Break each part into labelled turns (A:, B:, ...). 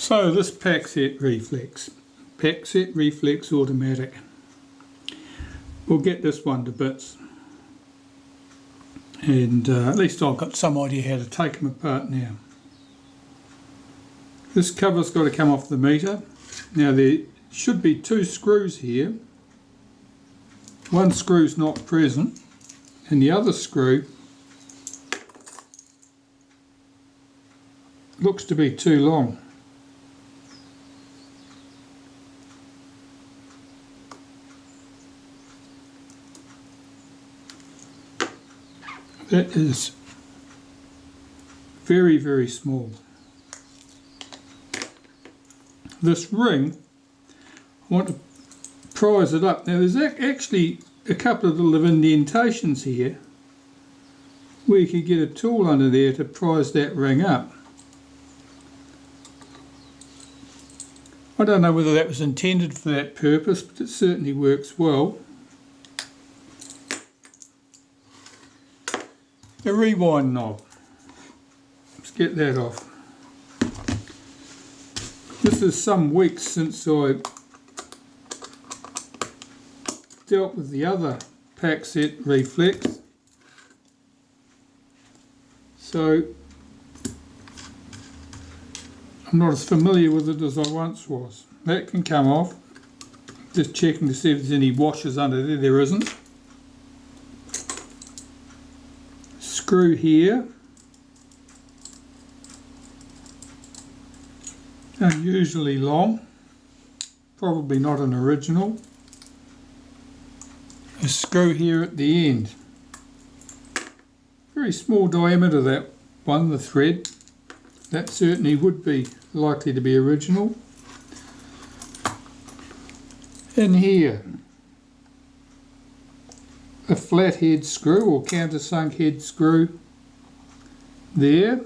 A: So this Paxette Reflex Automatic, we'll get this one to bits, and at least I've got some idea how to take them apart now. This cover's got to come off the meter. Now there should be two screws here. One screw's not present and the other screw looks to be too long. That is very, very small. This ring, I want to prise it up. Now there's actually a couple of little indentations here where you could get a tool under there to prise that ring up. I don't know whether that was intended for that purpose, but it certainly works well. A rewind knob. Let's get that off. This is some weeks since I dealt with the other Paxette Reflex, so I'm not as familiar with it as I once was. That can come off. Just checking to see if there's any washers under there. There isn't. Screw here. Unusually long, probably not an original. A screw here at the end. Very small diameter, that one, the thread. That certainly would be likely to be original. And here, a flat head screw or countersunk head screw there.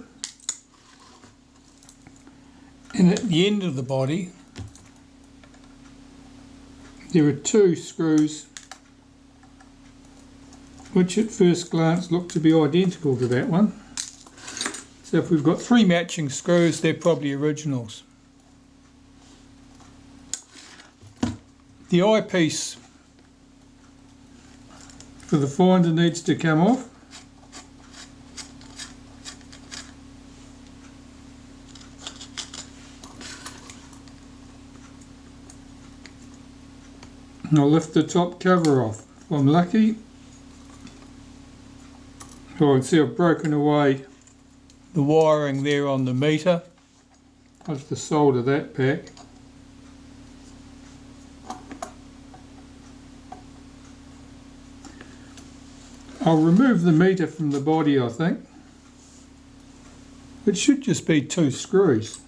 A: And at the end of the body, there are two screws which at first glance look to be identical to that one. So if we've got three matching screws, they're probably originals. The eyepiece for the finder needs to come off. And I'll lift the top cover off. If I'm lucky, I can see I've broken away the wiring there on the meter. I'll have to solder that back. I'll remove the meter from the body, I think. It should just be two screws.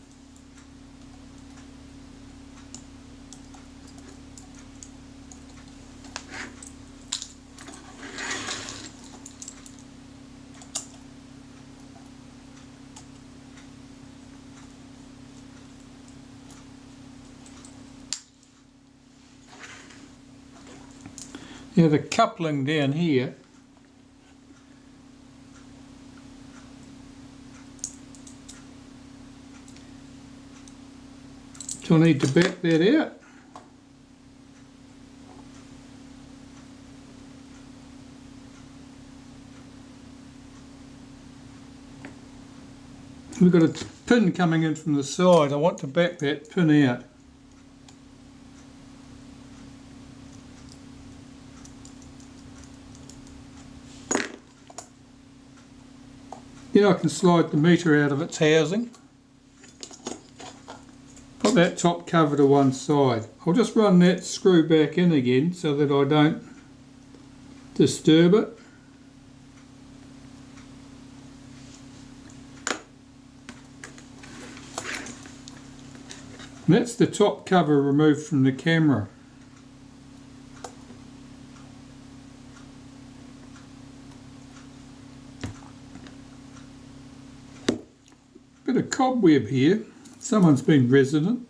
A: Now the coupling down here so I need to back that out. We've got a pin coming in from the side. I want to back that pin out. Then I can slide the meter out of its housing. Put that top cover to one side. I'll just run that screw back in again so that I don't disturb it. And that's the top cover removed from the camera. Bit of cobweb here. Someone's been resident.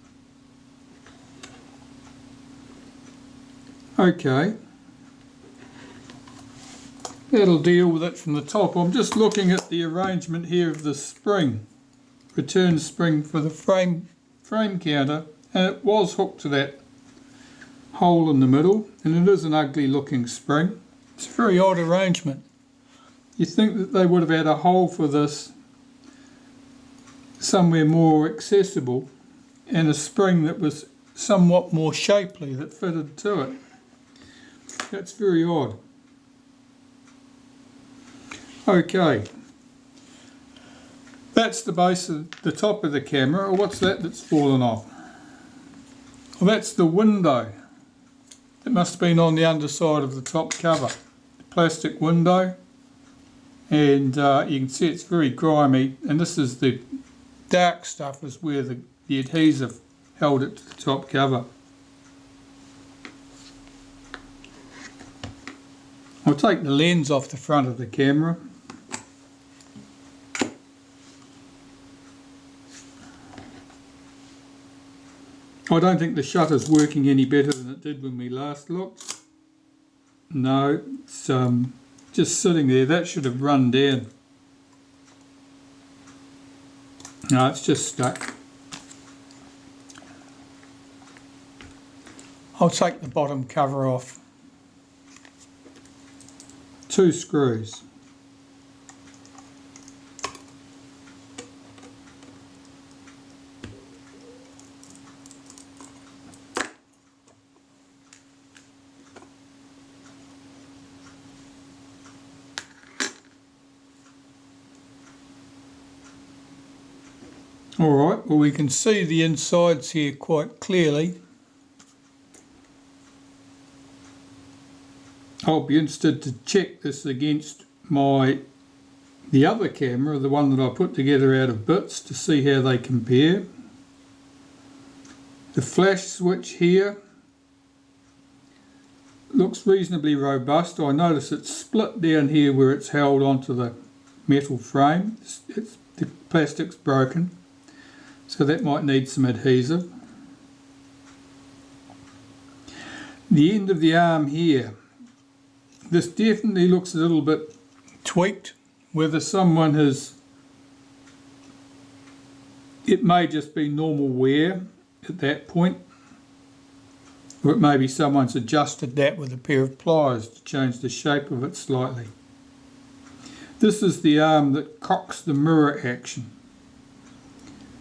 A: Okay. That'll deal with it from the top. I'm just looking at the arrangement here of the spring. Return spring for the frame frame counter, and it was hooked to that hole in the middle, and it is an ugly looking spring. It's a very odd arrangement. You think that they would have had a hole for this somewhere more accessible and a spring that was somewhat more shapely that fitted to it. That's very odd. Okay, that's the base of the top of the camera. Or what's that that's fallen off? Well, that's the window. It must have been on the underside of the top cover. The plastic window, and you can see it's very grimy, and this is the dark stuff is where the adhesive held it to the top cover. I'll take the lens off the front of the camera. I don't think the shutter's working any better than it did when we last looked. No, it's just sitting there. That should have run down. No, it's just stuck. I'll take the bottom cover off. 2 screws. Alright, well, we can see the insides here quite clearly. I'll be interested to check this against the other camera, the one that I put together out of bits, to see how they compare. The flash switch here looks reasonably robust. I notice it's split down here where it's held onto the metal frame. The plastic's broken, so that might need some adhesive. The end of the arm here, this definitely looks a little bit tweaked. Whether someone has, it may just be normal wear at that point, or it may be someone's adjusted that with a pair of pliers to change the shape of it slightly. This is the arm that cocks the mirror action,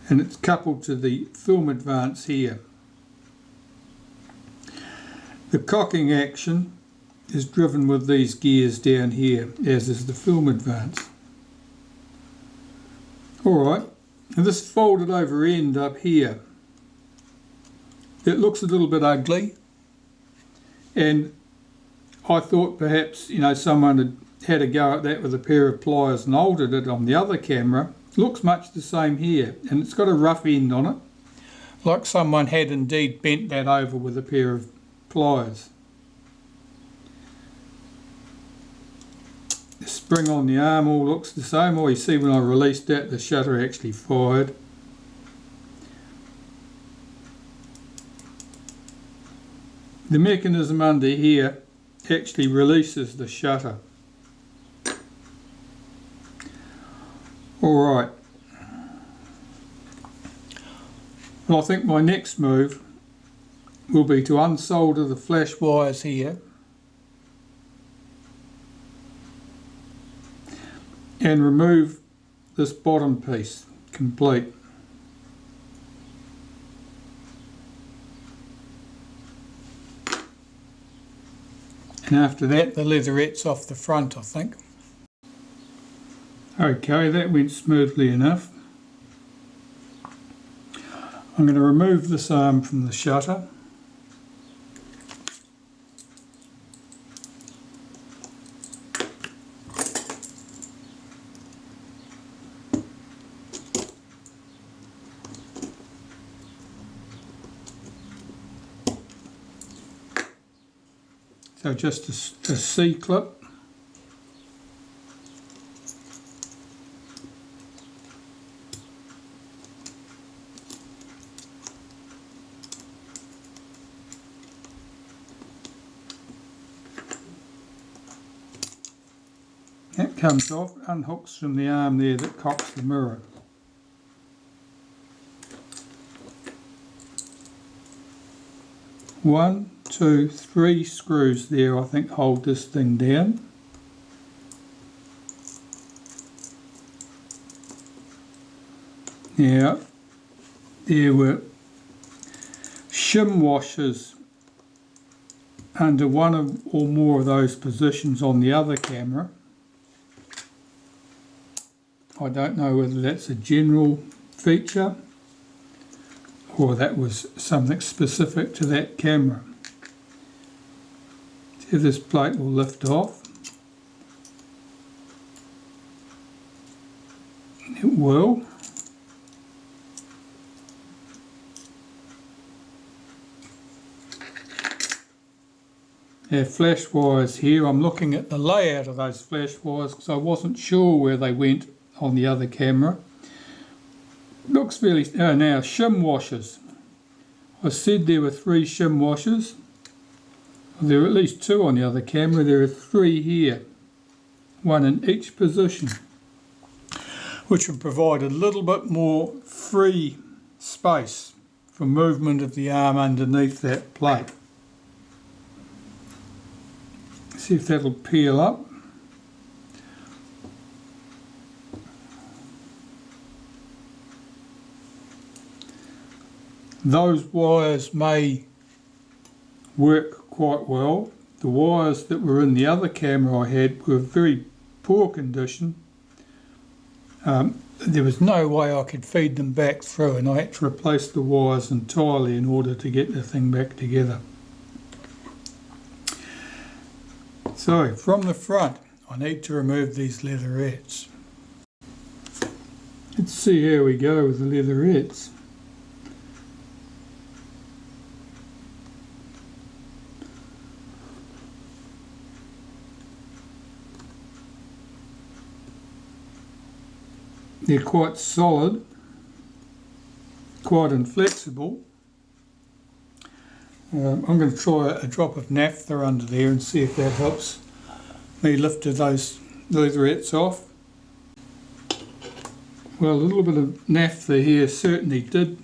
A: and it's coupled to the film advance here. The cocking action is driven with these gears down here, as is the film advance. Alright, and this folded over end up here, it looks a little bit ugly, and I thought perhaps, someone had a go at that with a pair of pliers and altered it on the other camera. It looks much the same here, and it's got a rough end on it, like someone had indeed bent that over with a pair of pliers. The spring on the arm all looks the same. All you see when I released that, the shutter actually fired. The mechanism under here actually releases the shutter. Alright. Well, I think my next move will be to unsolder the flash wires here and remove this bottom piece complete. And after that, the leatherette's off the front, I think. Okay, that went smoothly enough. I'm going to remove this arm from the shutter. So just a C-clip. That comes off, unhooks from the arm there that cocks the mirror. 1, 2, 3 screws there, I think, hold this thing down. Now, there were shim washers under one or more of those positions on the other camera. I don't know whether that's a general feature or that was something specific to that camera. See if this plate will lift off. It will. Our flash wires here, I'm looking at the layout of those flash wires because I wasn't sure where they went on the other camera. Looks fairly... now, shim washers. I said there were 3 shim washers. Well, there are at least 2 on the other camera. There are 3 here. 1 in each position, which would provide a little bit more free space for movement of the arm underneath that plate. See if that'll peel up. Those wires may work quite well. The wires that were in the other camera I had were very poor condition. There was no way I could feed them back through, and I had to replace the wires entirely in order to get the thing back together. So, from the front, I need to remove these leatherettes. Let's see how we go with the leatherettes. They're quite solid, quite inflexible. I'm going to try a drop of naphtha under there and see if that helps me lift those leatherettes off. Well, a little bit of naphtha here certainly did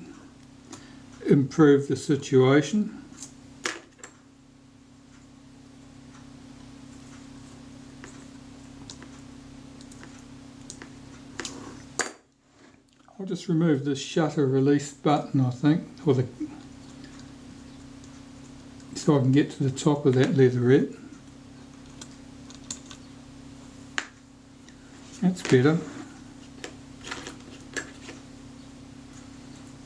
A: improve the situation. I'll just remove this shutter release button, I think, or so I can get to the top of that leatherette. That's better.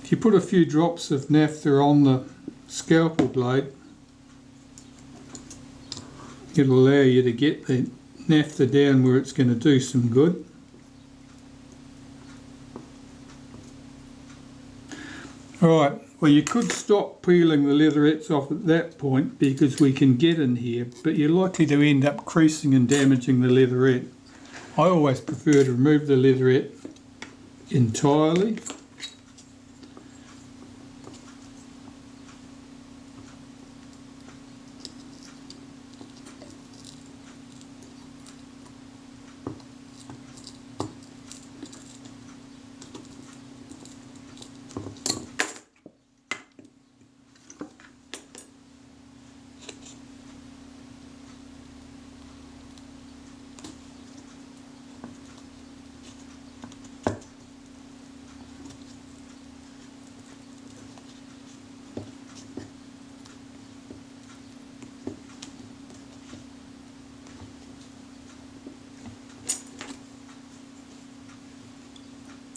A: If you put a few drops of naphtha on the scalpel blade, it'll allow you to get the naphtha down where it's going to do some good. Alright, well, you could stop peeling the leatherettes off at that point because we can get in here, but you're likely to end up creasing and damaging the leatherette. I always prefer to remove the leatherette entirely.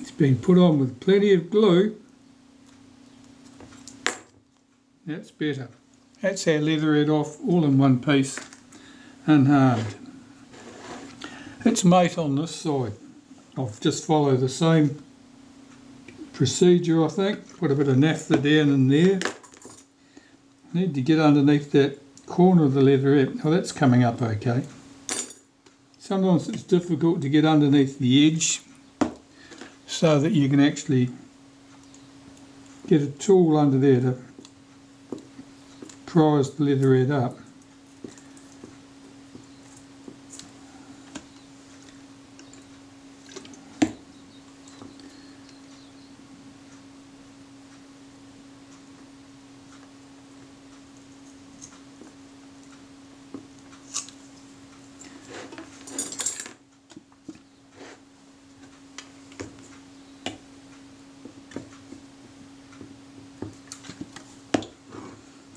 A: It's been put on with plenty of glue. That's better. That's our leatherette off all in one piece, unharmed. Its mate on this side. I'll just follow the same procedure, I think. Put a bit of naphtha down in there. Need to get underneath that corner of the leatherette. Oh, that's coming up okay. Sometimes it's difficult to get underneath the edge so that you can actually get a tool under there to prise the leatherette up.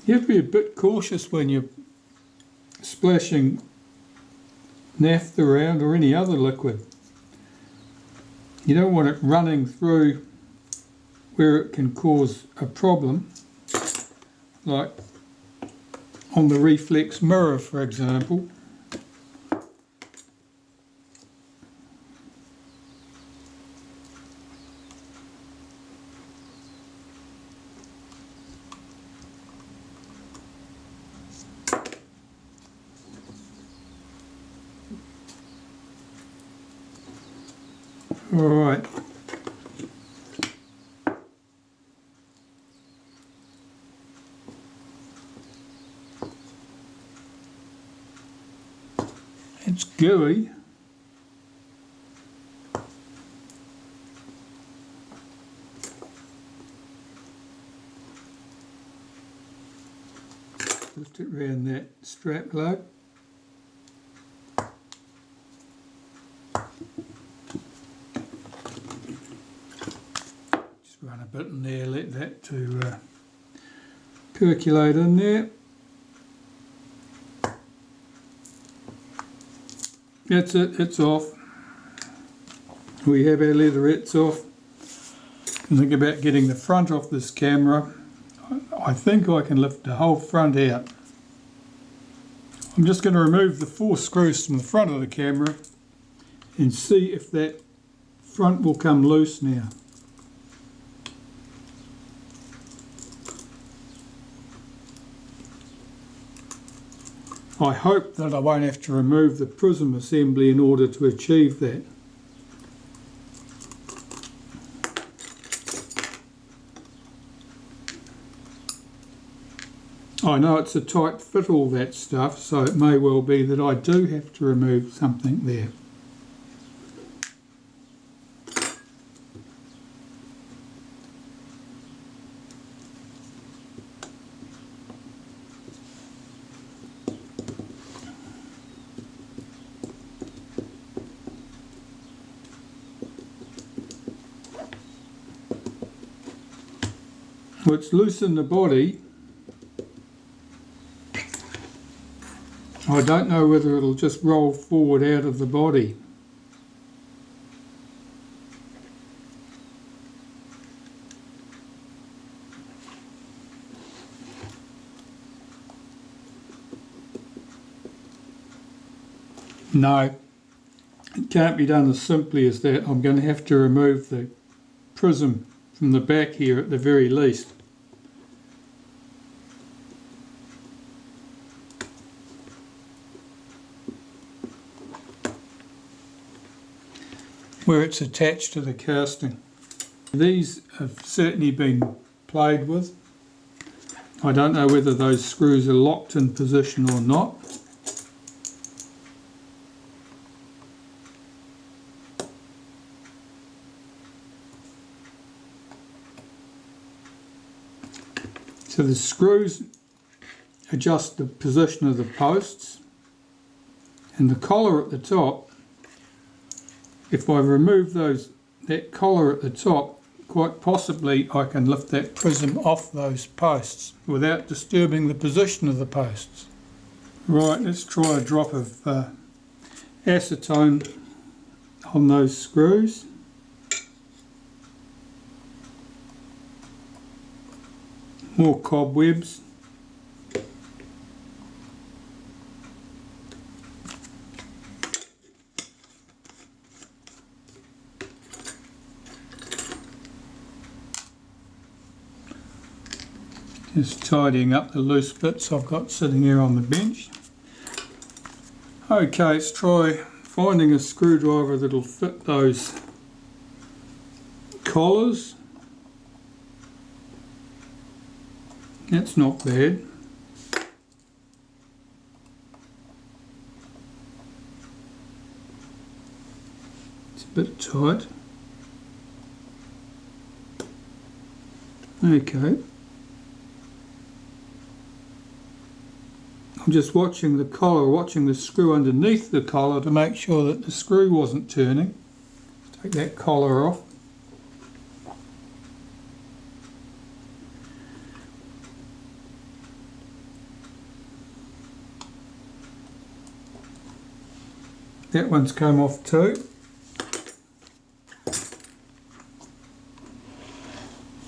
A: You have to be a bit cautious when you're splashing naphtha around or any other liquid. You don't want it running through where it can cause a problem, like on the reflex mirror, for example. All right. It's gooey. Lift it around that strap lobe. Just run a bit in there, let that to percolate in there. That's it, it's off. We have our leatherettes off. Think about getting the front off this camera. I think I can lift the whole front out. I'm just going to remove the 4 screws from the front of the camera and see if that front will come loose now. I hope that I won't have to remove the prism assembly in order to achieve that. I know it's a tight fit, all that stuff, so it may well be that I do have to remove something there. Well, it's loose in the body. I don't know whether it'll just roll forward out of the body. No, it can't be done as simply as that. I'm going to have to remove the prism from the back here at the very least. Where it's attached to the casting. These have certainly been played with. I don't know whether those screws are locked in position or not. So the screws adjust the position of the posts, and the collar at the top, if I remove that collar at the top, quite possibly I can lift that prism off those posts without disturbing the position of the posts. Right, let's try a drop of acetone on those screws. More cobwebs. Just tidying up the loose bits I've got sitting here on the bench. Okay, let's try finding a screwdriver that'll fit those collars. That's not bad. It's a bit tight. Okay. I'm just watching the collar, watching the screw underneath the collar to make sure that the screw wasn't turning. Take that collar off. That one's come off too.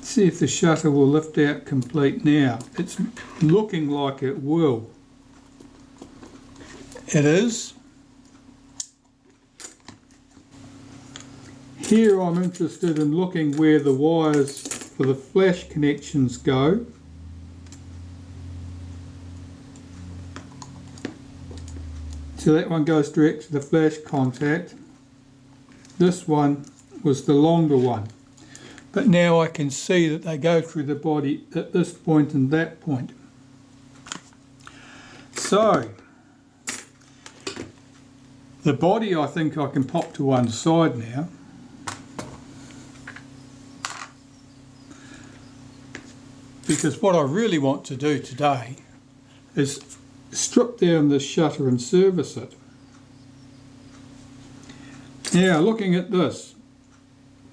A: See if the shutter will lift out complete now. It's looking like it will. It is. Here I'm interested in looking where the wires for the flash connections go. So that one goes direct to the flash contact. This one was the longer one. But now I can see that they go through the body at this point and that point. So, the body I think I can pop to one side now. Because what I really want to do today is strip down this shutter and service it. Now looking at this,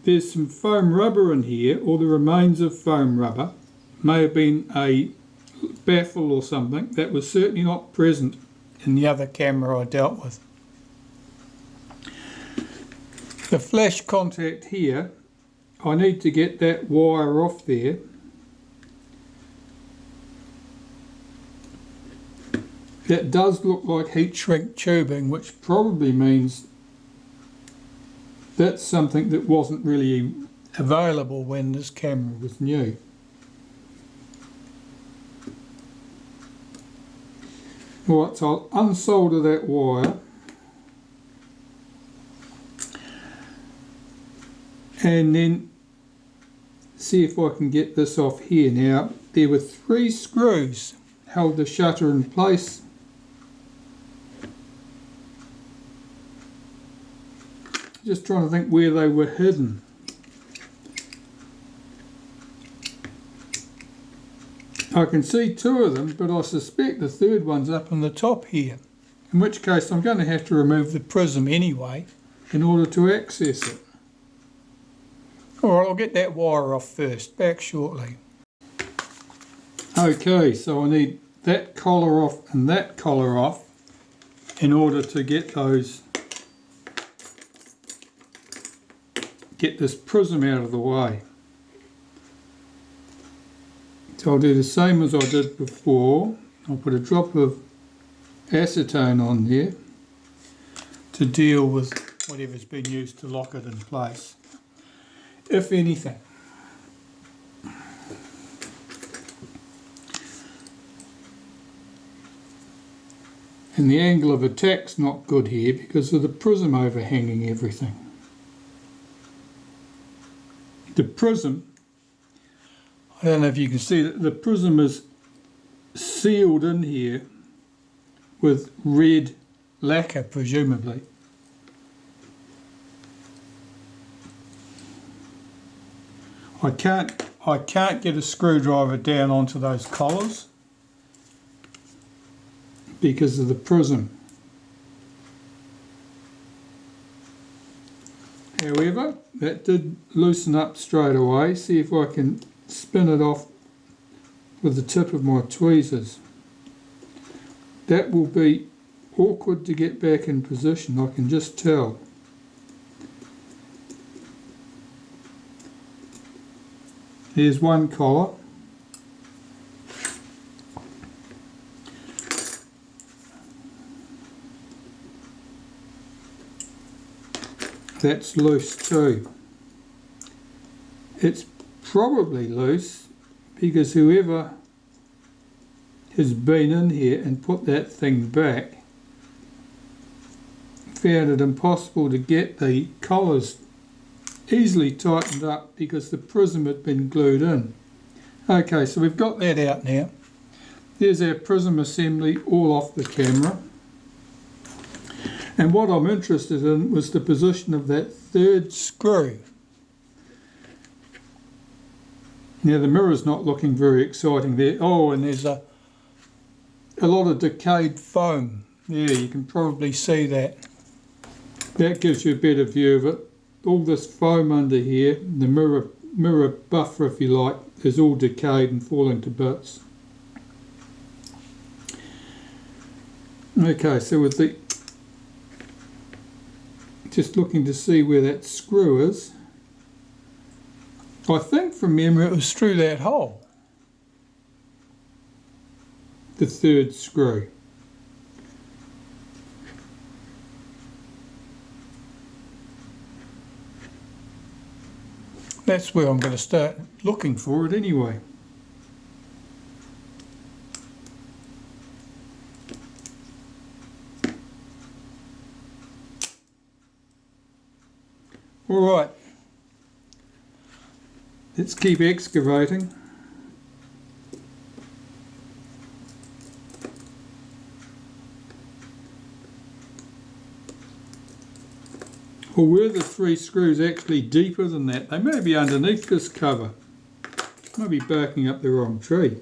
A: there's some foam rubber in here, or the remains of foam rubber. May have been a baffle or something. That was certainly not present in the other camera I dealt with. The flash contact here, I need to get that wire off there. That does look like heat shrink tubing, which probably means that's something that wasn't really available when this camera was new. Right, so I'll unsolder that wire and then see if I can get this off here. Now, there were 3 screws held the shutter in place. Just trying to think where they were hidden. I can see 2 of them, but I suspect the 3rd one's up on the top here. In which case I'm going to have to remove the prism anyway in order to access it. Alright, I'll get that wire off first. Back shortly. Okay, so I need that collar off and that collar off in order to get this prism out of the way. So I'll do the same as I did before. I'll put a drop of acetone on there to deal with whatever's been used to lock it in place, if anything. And the angle of attack's not good here because of the prism overhanging everything. The prism, I don't know if you can see that the prism is sealed in here with red lacquer, presumably. I can't get a screwdriver down onto those collars because of the prism. However, that did loosen up straight away. See if I can spin it off with the tip of my tweezers. That will be awkward to get back in position, I can just tell. Here's one collar. That's loose too. It's probably loose because whoever has been in here and put that thing back found it impossible to get the collars easily tightened up because the prism had been glued in. Okay, so we've got that out now. There's our prism assembly all off the camera. And what I'm interested in was the position of that 3rd screw. Now the mirror's not looking very exciting there. Oh, and there's a lot of decayed foam. Yeah, you can probably see that. That gives you a better view of it. All this foam under here, the mirror buffer if you like, is all decayed and falling to bits. Okay, so with Just looking to see where that screw is. I think from memory it was through that hole. The third screw. That's where I'm going to start looking for it anyway. Alright, let's keep excavating. Or were the 3 screws actually deeper than that? They may be underneath this cover. Might be barking up the wrong tree.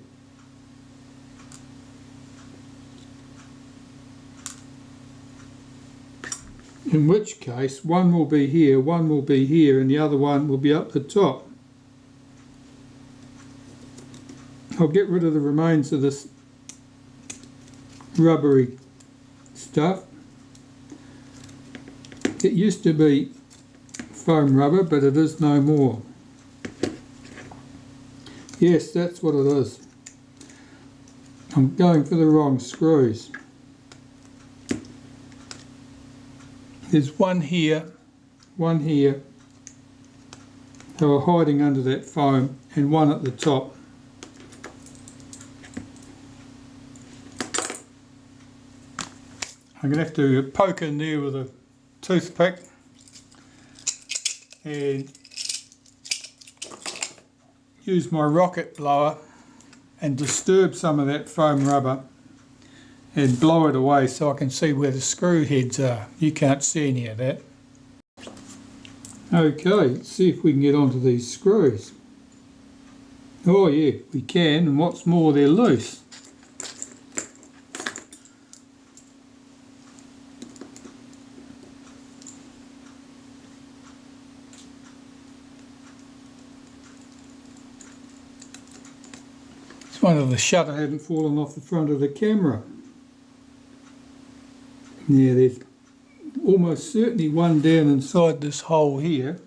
A: In which case, one will be here, one will be here, and the other one will be up the top. I'll get rid of the remains of this rubbery stuff. It used to be foam rubber, but it is no more. Yes, that's what it is. I'm going for the wrong screws. There's one here. They were hiding under that foam, and one at the top. I'm going to have to poke in there with a toothpick and use my rocket blower and disturb some of that foam rubber and blow it away so I can see where the screw heads are. You can't see any of that. Okay, let's see if we can get onto these screws. Oh yeah, we can, and what's more, they're loose. It's one of the shutter hadn't fallen off the front of the camera. Yeah, there's almost certainly one down inside this hole here.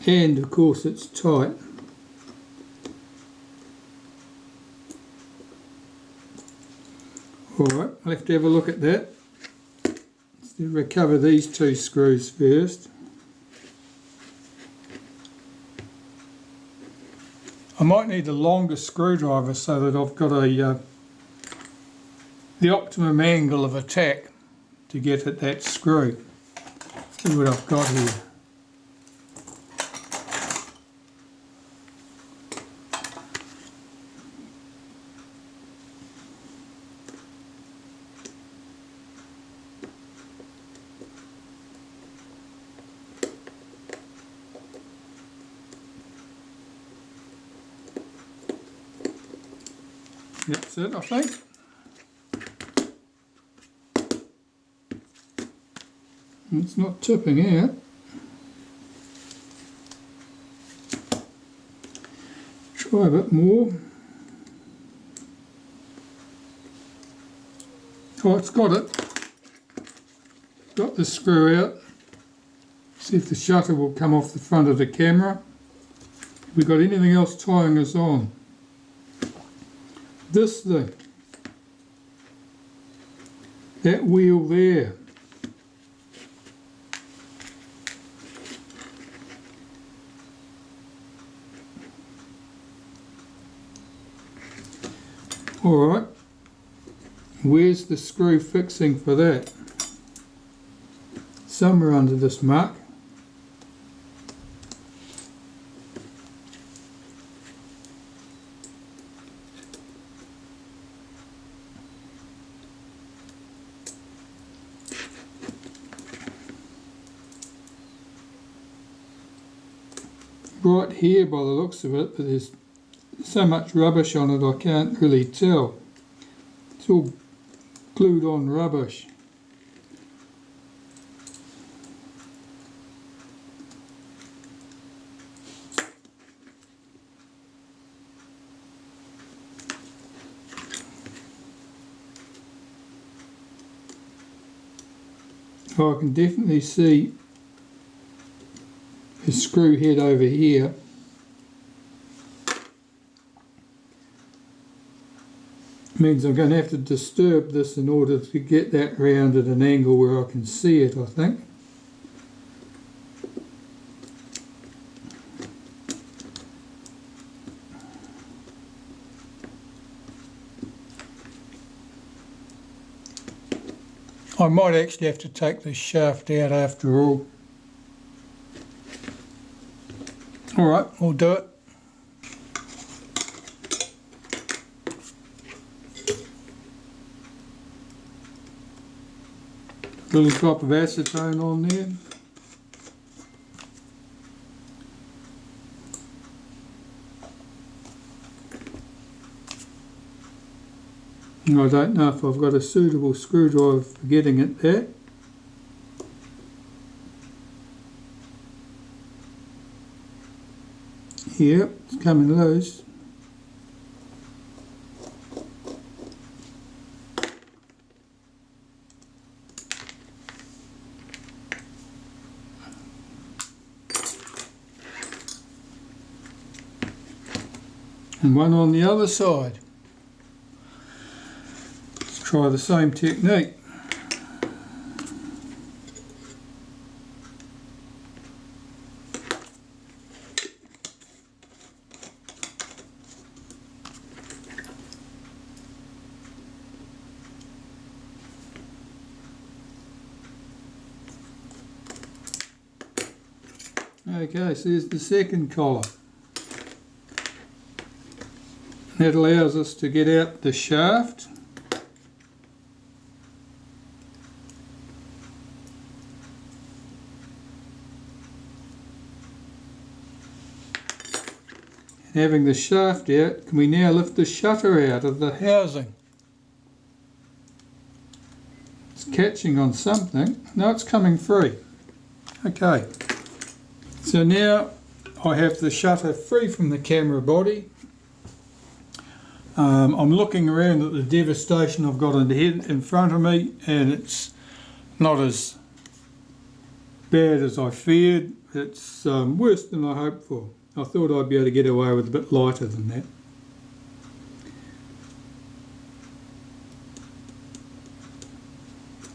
A: And of course it's tight. Alright, I'll have to have a look at that. Let's recover these 2 screws first. I might need a longer screwdriver so that I've got the optimum angle of attack to get at that screw. See what I've got here. That's it, I think. It's not tipping out. Try a bit more. Oh, it's got it. Got the screw out. See if the shutter will come off the front of the camera. Have we got anything else tying us on? This thing, that wheel there. Alright, where's the screw fixing for that? Somewhere under this mark. Right here by the looks of it, but there's so much rubbish on it I can't really tell. It's all glued on rubbish. I can definitely see the screw head over here. Means I'm going to have to disturb this in order to get that round at an angle where I can see it, I think. I might actually have to take this shaft out after all. Alright, we'll do it. Little drop of acetone on there. I don't know if I've got a suitable screwdriver for getting it there. Here, it's coming loose. And one on the other side. Let's try the same technique. Okay, so there's the second collar. That allows us to get out the shaft. And having the shaft out, can we now lift the shutter out of the housing? It's catching on something. No, it's coming free. Okay. So now I have the shutter free from the camera body. I'm looking around at the devastation I've got in front of me, and it's not as bad as I feared. It's worse than I hoped for. I thought I'd be able to get away with a bit lighter than that.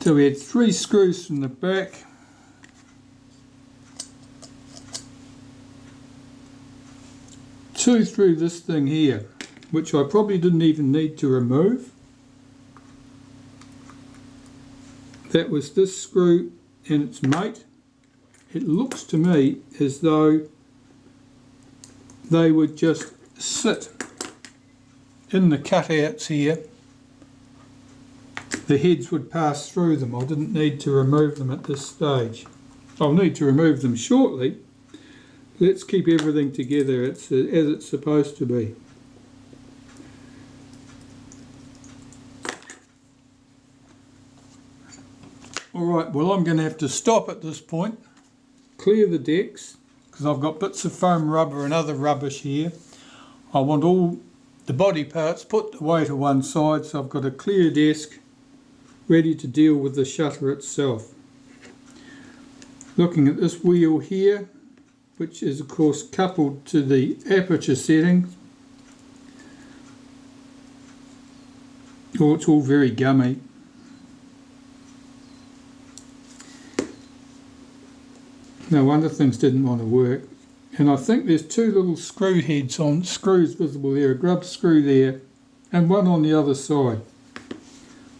A: So we had 3 screws from the back. Two through this thing here, which I probably didn't even need to remove. That was this screw and its mate. It looks to me as though they would just sit in the cutouts here. The heads would pass through them. I didn't need to remove them at this stage. I'll need to remove them shortly. Let's keep everything together as it's supposed to be. Alright, well I'm going to have to stop at this point, clear the decks, because I've got bits of foam rubber and other rubbish here. I want all the body parts put away to one side, so I've got a clear desk ready to deal with the shutter itself. Looking at this wheel here, which is of course coupled to the aperture setting. Oh, it's all very gummy. No wonder things didn't want to work. And I think there's 2 little screw heads on, screws visible there, a grub screw there, and one on the other side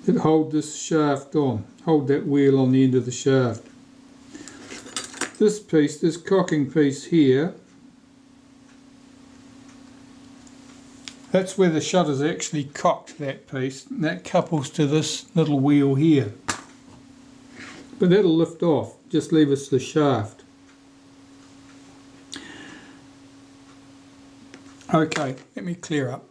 A: that hold this shaft on, hold that wheel on the end of the shaft. This piece, this cocking piece here, that's where the shutter's actually cocked, that piece, and that couples to this little wheel here. But that'll lift off, just leave us the shaft. Okay, let me clear up.